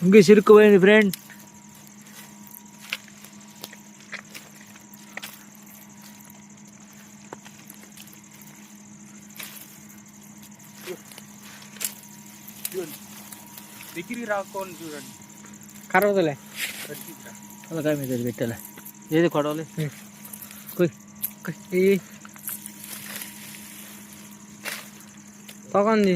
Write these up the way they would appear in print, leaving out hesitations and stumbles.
ఇంక చిరుక్కుపోయింది ఫ్రెండ్. దగ్గరికి రాకోని చూడండి. కరవదులే, తలకాయ మీద పెట్టలే. ఏది కొడవలే తొకంది.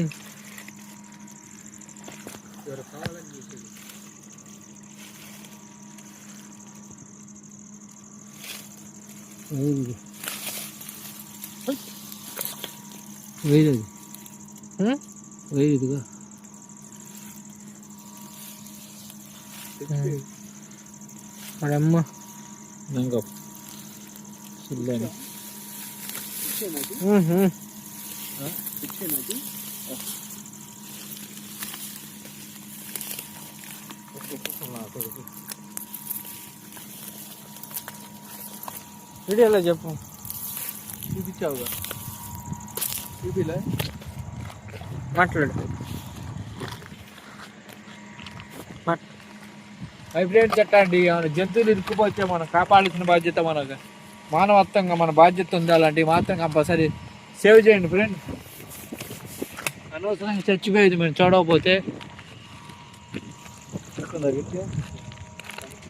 వేరేది వేరేదిగా మరమ్మ నంగ చిల్లని వీడియోలో చెప్పు. చూపించావుగా, చూపిలే మాట్లాడు. మై ఫ్రెండ్స్ చెప్పండి, జంతువులు ఇరుక్కుపోతే మనం కాపాడాల్సిన బాధ్యత మనకు, మానవత్వంగా మన బాధ్యత ఉంది. అలాంటివి మాత్రం కంపల్సరీ సేవ్ చేయండి ఫ్రెండ్. అనవసరంగా చచ్చిపోయేది మేము చూడకపోతే.